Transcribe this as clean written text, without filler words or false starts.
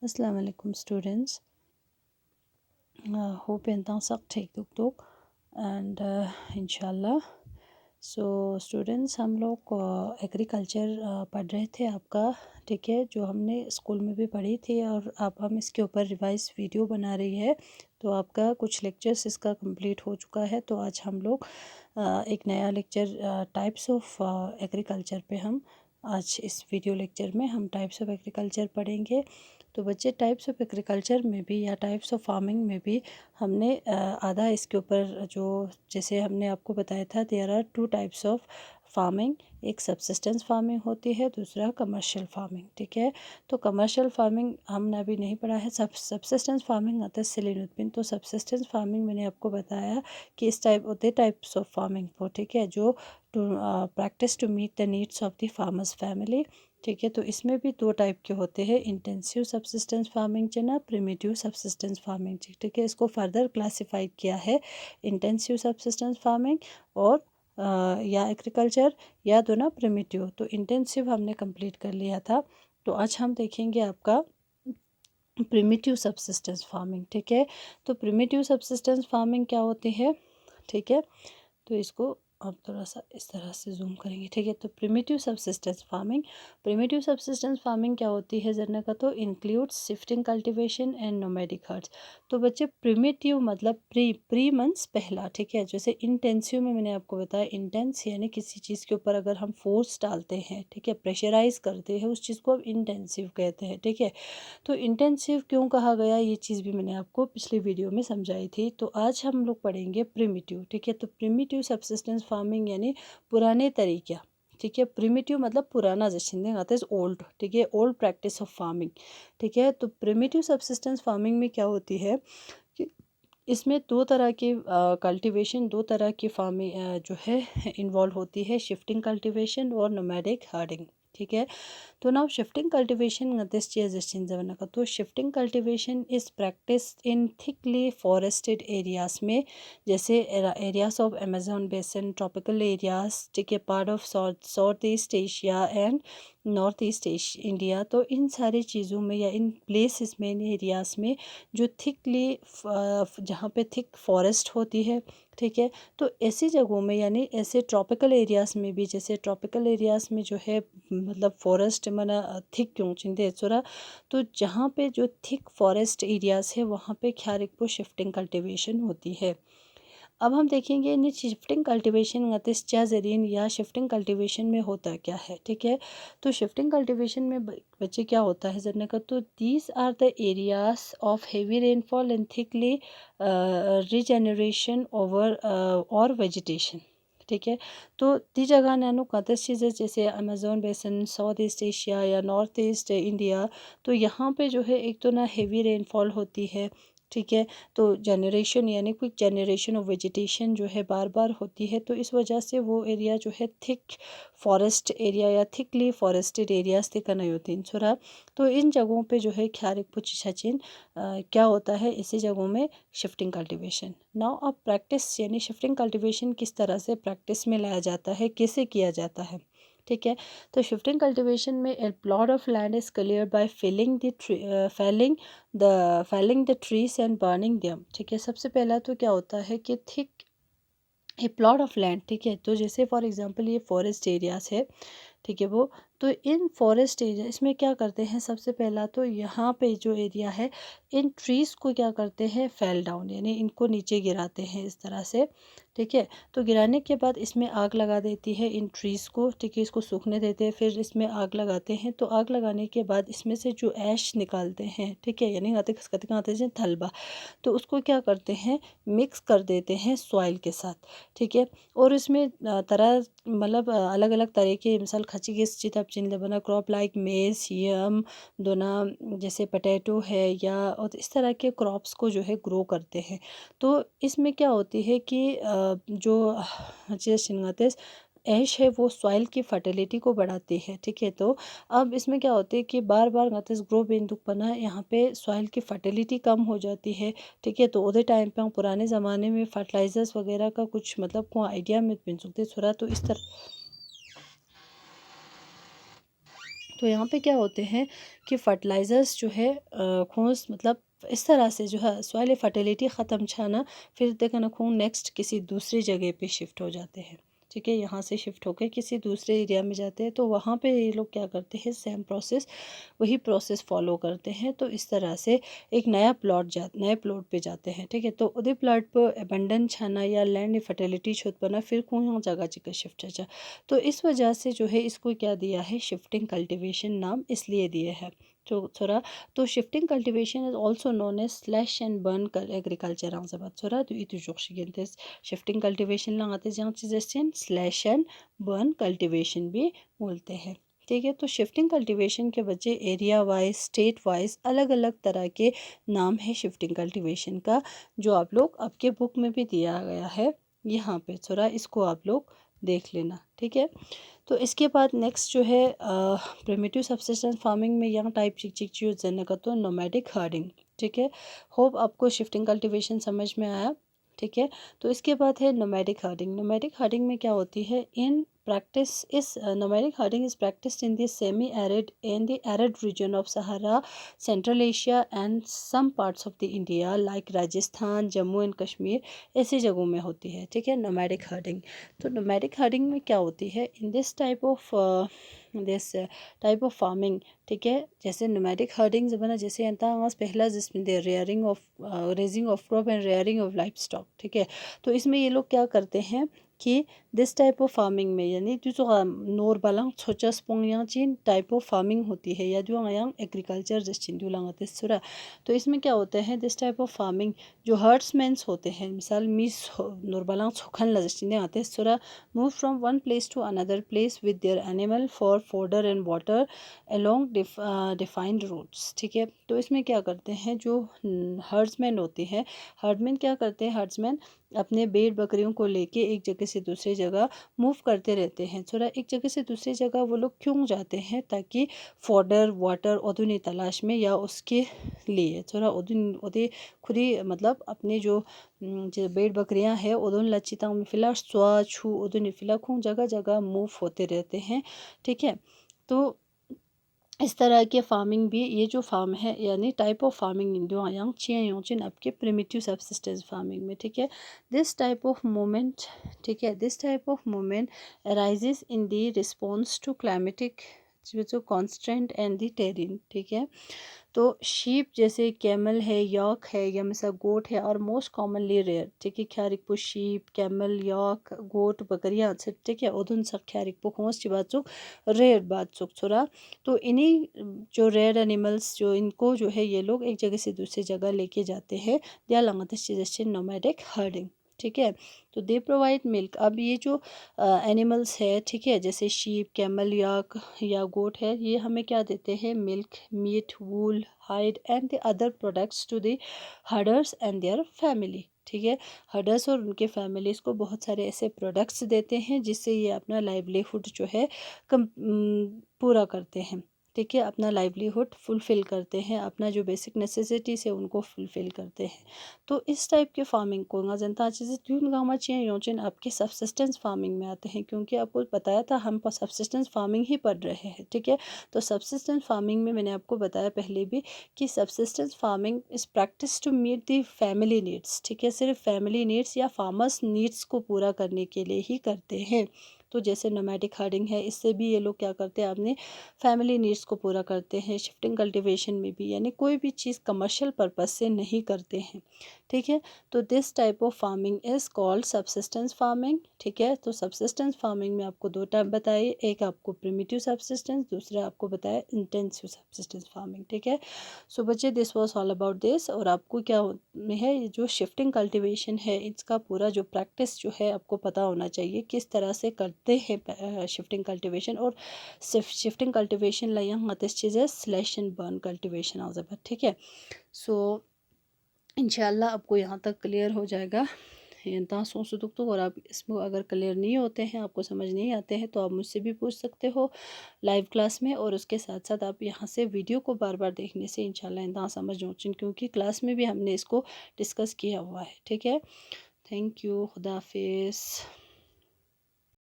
Assalamu alaikum students. Hope इंसान सब ठीक तुक एंड इंशाल्लाह स्टूडेंट्स हम लोग एग्रीकल्चर पढ़ रहे थे आपका, ठीक है, जो हमने स्कूल में भी पढ़ी थी और अब हम इसके ऊपर रिवाइज वीडियो बना रही है। तो आपका कुछ लेक्चर्स इसका कंप्लीट हो चुका है। तो आज हम लोग एक नया लेक्चर टाइप्स ऑफ एग्रीकल्चर पे हम आज इस वीडियो लेक्चर में हम टाइप्स ऑफ एग्रीकल्चर पढ़ेंगे। तो बच्चे टाइप्स ऑफ एग्रीकल्चर में भी या टाइप्स ऑफ फार्मिंग में भी हमने आधा इसके ऊपर जो जैसे हमने आपको बताया था, there are two types of farming. एक सब्सिस्टेंस फार्मिंग होती है, दूसरा कमर्शियल फार्मिंग, ठीक है। तो कमर्शियल फार्मिंग हमने अभी नहीं पढ़ा है। सब्सिस्टेंस फार्मिंग आता है सिलिनुतबिन। तो सब्सिस्टेंस फार्मिंग मैंने आपको बताया कि इस होते टाइप्स ऑफ फार्मिंग को, ठीक है, जो to practice to meet the needs of the farmers family, ठीक है। तो इसमें भी दो टाइप के होते हैं, इंटेंसिव सब्सिस्टेंस फार्मिंग ना प्रिमिटिव सब्सिस्टेंस फार्मिंग, ठीक है। इसको फर्दर क्लासिफाई किया है इंटेंसिव सब्सिस्टेंस फार्मिंग और या एग्रीकल्चर या दो ना प्रिमिटिव। तो इंटेंसिव हमने कंप्लीट कर लिया था। तो आज हम देखेंगे आपका प्रिमिटिव सब्सिस्टेंस फार्मिंग, ठीक है। तो प्रिमिटिव सब्सिस्टेंस फार्मिंग क्या होती है, ठीक है। तो इसको अब थोड़ा सा इस तरह से जूम करेंगे, ठीक है। तो प्रिमिटिव सब्सिस्टेंस फार्मिंग क्या होती है जरना का, तो includes shifting cultivation and nomadic herds. तो बच्चे प्रिमिटिव मतलब प्री मंथ्स पहला, ठीक है। जैसे इंटेंसिव में मैंने आपको बताया, इंटेंस यानी किसी चीज़ के ऊपर अगर हम फोर्स डालते हैं, ठीक है, प्रेशराइज करते हैं, उस चीज़ को अब इंटेंसिव कहते हैं, ठीक है। तो इंटेंसिव क्यों कहा गया, ये चीज़ भी मैंने आपको पिछली वीडियो में समझाई थी। तो आज हम लोग पढ़ेंगे प्रिमिटिव, ठीक है। तो प्रिमिटिव सब्सिस्टेंस फार्मिंग यानी पुराने तरीक़ा, ठीक है। प्रिमिटिव मतलब पुराना, जैसे आता है ओल्ड, ठीक है, ओल्ड प्रैक्टिस ऑफ फार्मिंग, ठीक है। तो प्रिमिटिव सब्सिस्टेंस फार्मिंग में क्या होती है कि इसमें दो तरह की कल्टीवेशन, दो तरह की फार्मिंग जो है इन्वॉल्व होती है, शिफ्टिंग कल्टीवेशन और नोमैडिक हर्डिंग, ठीक है। तो नाउ शिफ्टिंग कल्टीवेशन दिस चीज का, तो shifting cultivation is practice in thickly forested areas में, जैसे areas of Amazon basin, tropical areas, ठीक है, part of south east Asia and north east India. तो इन सारी चीज़ों में या इन प्लेसेस में, इन एरियाज में जो थिकली जहाँ पे थिक फॉरेस्ट होती है, ठीक है। तो ऐसी जगहों में यानी ऐसे ट्रॉपिकल एरियाज़ में भी, जैसे ट्रॉपिकल एरियाज़ में जो है मतलब फॉरेस्ट मना थिक क्यों चिंते छोरा, तो जहाँ पे जो थिक फॉरेस्ट एरियाज़ है वहाँ पे ख्यारिक शिफ्टिंग कल्टीवेशन होती है। अब हम देखेंगे इन शिफ्टिंग कल्टीवेशन गतिस्चा जरीन या शिफ्टिंग कल्टीवेशन में होता क्या है, ठीक है। तो शिफ्टिंग कल्टीवेशन में बच्चे क्या होता है जरने का, तो these are the areas of heavy rainfall and thickly regeneration over और वेजिटेशन, ठीक है। तो ती जगह नैनो कतस चीज़ें जैसे अमेजोन बेसन, साउथ ईस्ट एशिया या नॉर्थ ईस्ट इंडिया, तो यहाँ पे जो है एक तो ना हेवी रेनफॉल होती है, ठीक है। तो जनरेशन यानी क्विक जनरेशन ऑफ वेजिटेशन जो है बार बार होती है, तो इस वजह से वो एरिया जो है थिक फॉरेस्ट एरिया या थिकली फॉरेस्टेड एरियाज थे नहीं होती इन छोरा। तो इन जगहों पे जो है ख्यारिक पुछ सचिन क्या होता है, इसी जगहों में शिफ्टिंग कल्टीवेशन। नाउ अब प्रैक्टिस यानी शिफ्टिंग कल्टीवेशन किस तरह से प्रैक्टिस में लाया जाता है, कैसे किया जाता है, ठीक है। तो शिफ्टिंग कल्टीवेशन में a plot of land is clear by felling the trees and burning them, ठीक है। सबसे पहला तो क्या होता है कि thick a plot of land, ठीक है। तो जैसे फॉर एग्जांपल ये फॉरेस्ट एरियाज है, ठीक है, वो तो इन फॉरेस्ट एरिया इसमें क्या करते हैं, सबसे पहला तो यहाँ पे जो एरिया है इन ट्रीज़ को क्या करते हैं, फेल डाउन यानी इनको नीचे गिराते हैं इस तरह से, ठीक है। तो गिराने के बाद इसमें आग लगा देती है इन ट्रीज़ को, ठीक है, इसको सूखने देते हैं, फिर इसमें आग लगाते हैं। तो आग लगाने के बाद इसमें से जो ऐश निकालते हैं, ठीक है, यानी आते हैं थलबा, तो उसको क्या करते हैं, मिक्स कर देते हैं सॉइल के साथ, ठीक है। और इसमें तरह मतलब अलग अलग तरह के मिसाल खची के चित आप चिन्ह बना क्रॉप लाइक मेज यम दोना, जैसे पटेटो है या और इस तरह के क्रॉप्स को जो है ग्रो करते हैं। तो इसमें क्या होती है कि जो जैसे ऐश है वो सॉइल की फर्टिलिटी को बढ़ाती है, ठीक है। तो अब इसमें क्या होती है कि बार बार गतिस ग्रो बेंदुकपना यहाँ पे सॉइल की फर्टिलिटी कम हो जाती है, ठीक है। तो उधर टाइम पे हम पुराने ज़माने में फर्टिलाइजर्स वगैरह का कुछ मतलब को आइडिया में बन सकते थोड़ा, तो इस तरह तो यहाँ पे क्या होते हैं कि फर्टिलाइज़र्स जो है खूंस मतलब इस तरह से जो है सॉइल फर्टिलिटी ख़त्म छाना फिर देखा ना खून नेक्स्ट किसी दूसरी जगह पे शिफ्ट हो जाते हैं। ठीक है, यहाँ से शिफ्ट होकर किसी दूसरे एरिया में जाते हैं, तो वहाँ पे ये लोग क्या करते हैं, सेम प्रोसेस वही प्रोसेस फॉलो करते हैं। तो इस तरह से एक नए प्लॉट पे जाते हैं। ठीक है, तो उदे प्लॉट पर अबंडन छाना या लैंड फर्टिलिटी छुतपना फिर कौन जगह जगह शिफ्ट है। तो इस वजह से जो है इसको क्या दिया है, शिफ्टिंग कल्टीवेशन नाम इसलिए दिए है। तो थोड़ा तो shifting cultivation is also known as slash and burn agriculture आंजबाद थोड़ा तो इतु जोशिगेंटेस शिफ्टिंग कल्टीवेशन लगाते जहाँ चीज़ें स्लैश एंड बर्न कल्टीवेशन भी बोलते हैं। ठीक है, तो शिफ्टिंग कल्टीवेशन के बच्चे एरिया वाइज स्टेट वाइज अलग अलग तरह के नाम है शिफ्टिंग कल्टीवेशन का, जो आप लोग आपके बुक में भी दिया गया है यहाँ पे, थोड़ा इसको आप लोग देख लेना। ठीक है, तो इसके बाद नेक्स्ट जो है प्रिमिटिव सब्सिस्टेंस फार्मिंग में यहाँ टाइप चिक चिक यूज करने का तो नोमैडिक हार्डिंग। ठीक है, होप आपको शिफ्टिंग कल्टीवेशन समझ में आया। ठीक है, तो इसके बाद है नोमैडिक हार्डिंग। नोमैडिक हार्डिंग में क्या होती है, इन practice is nomadic herding is practiced in the semi-arid and the arid region of Sahara, Central Asia and some parts of the India like Rajasthan, Jammu and Kashmir, ऐसी जगहों में होती है। ठीक है, नोमैडिक हर्डिंग। तो नोमैडिक हर्डिंग में क्या होती है, in this type of farming. ठीक है, जैसे नोमैडिक हर्डिंग जब ना जैसे पहला जिसमें the raising of crop and rearing of life stock. ठीक है, तो इसमें ये लोग क्या करते हैं कि दिस टाइप ऑफ फार्मिंग में यानी जो नोर बाlang छोचा स्पोंग चीन टाइप ऑफ फार्मिंग होती है या जो यहाँ एग्रीकल्चर जस्टिन लाते सुरा। तो इसमें क्या होता है, दिस टाइप ऑफ फार्मिंग जो हर्ट्समैन्स होते हैं, मिसाल मीस नोर बाlang छोखन लजस्टिन आते सुरा, move from one place to another place with their animal for fodder and water along defined routes. ठीक है, तो इसमें क्या करते हैं, जो हर्ड्समैन होते हैं, हर्डमैन क्या करते हैं, हर्ड्समैन अपने भेड़ बकरियों को लेके एक जगह से दूसरी जगह मूव करते रहते हैं। थोड़ा एक जगह से दूसरी जगह वो लोग क्यों जाते हैं, ताकि फॉडर वाटर उदुनी तलाश में या उसके लिए थोड़ा उदे खुद ही मतलब अपने जो भेड़ बकरियां हैं उदुन लचिता में फिलहाल स्वा छू उदुनी फिलहाल खूब जगह जगह मूव होते रहते हैं। ठीक है, तो इस तरह के फार्मिंग भी, ये जो फार्म है यानी टाइप ऑफ फार्मिंग जो आयांग चिया योचिन आपके प्रिमिटिव सब्सिस्टेंस फार्मिंग में। ठीक है, दिस टाइप ऑफ मूवमेंट, ठीक है, this type of movement arises in the response to climatic जो कॉन्स्टेंट एंड द टेरिन। ठीक है, तो शीप जैसे कैमल है, यॉक है या मिसा गोट है और मोस्ट कॉमनली रेयर। ठीक है, ख्यारिकपो शीप कैमल यॉक गोट बकरियाँ अच्छा। ठीक है, उधुन सब ख्यारिकपो खोस की बात चुक रेयर बात चुक छोरा। तो इन्हीं जो रेयर एनिमल्स जो इनको जो है ये लोग एक जगह से दूसरी जगह लेके जाते हैं, दिया लंगत नोमैडिक हर्डिंग। ठीक है, तो दे प्रोवाइड मिल्क। अब ये जो एनिमल्स है, ठीक है, जैसे शीप कैमल या गोट है, ये हमें क्या देते हैं, milk meat wool hide and the other products to the herders and their family. ठीक है, हर्डर्स और उनके फैमिलीज़ को बहुत सारे ऐसे प्रोडक्ट्स देते हैं जिससे ये अपना लाइवलीहुड जो है पूरा करते हैं। ठीक है, अपना लाइवलीहुड फुलफ़िल करते हैं, अपना जो बेसिक नेसेसिटीज़ है उनको फुलफ़िल करते हैं। तो इस टाइप के फार्मिंग को ना जनता चीज़ें ट्यून गामा चाहिए योचन आपके सब्सिस्टेंस फार्मिंग में आते हैं, क्योंकि आपको बताया था हम सब्सिस्टेंस फार्मिंग ही पढ़ रहे हैं। ठीक है, तो सब्सिस्टेंस फार्मिंग में मैंने आपको बताया पहले भी कि subsistence farming is practice to meet the family needs. ठीक है, सिर्फ फैमिली नीड्स या फार्मर्स नीड्स को पूरा करने के लिए ही करते हैं। तो जैसे नोमैडिक हार्डिंग है, इससे भी ये लोग क्या करते हैं, अपने फैमिली नीड्स को पूरा करते हैं। शिफ्टिंग कल्टीवेशन में भी यानी कोई भी चीज़ कमर्शियल पर्पस से नहीं करते हैं। ठीक है, तो this type of farming is called subsistence farming. ठीक है, तो सब्सिस्टेंस फार्मिंग में आपको दो टाइप बताइए, एक आपको प्रिमिटिव सब्सिस्टेंस, दूसरा आपको बताया इंटेंसिव सब्सिस्टेंस फार्मिंग। ठीक है, सो बच्चे this was all about this. और आपको क्या है, ये जो शिफ्टिंग कल्टीवेशन है इसका पूरा जो प्रैक्टिस जो है आपको पता होना चाहिए किस तरह से करते हैं शिफ्टिंग कल्टीवेशन। और शिफ्टिंग कल्टीवेशन ला यहाँ चीज़ है स्लैश एंड बर्न कल्टीवेशन आ जाए। ठीक है, सो इंशाल्लाह आपको यहाँ तक क्लियर हो जाएगा यहाँ सोच तो। और आप इसमें अगर क्लियर नहीं होते हैं, आपको समझ नहीं आते हैं, तो आप मुझसे भी पूछ सकते हो लाइव क्लास में। और उसके साथ साथ आप यहाँ से वीडियो को बार बार देखने से इंशाल्लाह यहाँ समझ पहुँचें, क्योंकि क्लास में भी हमने इसको डिस्कस किया हुआ है। ठीक है, थैंक यू, खुदा हाफिज़।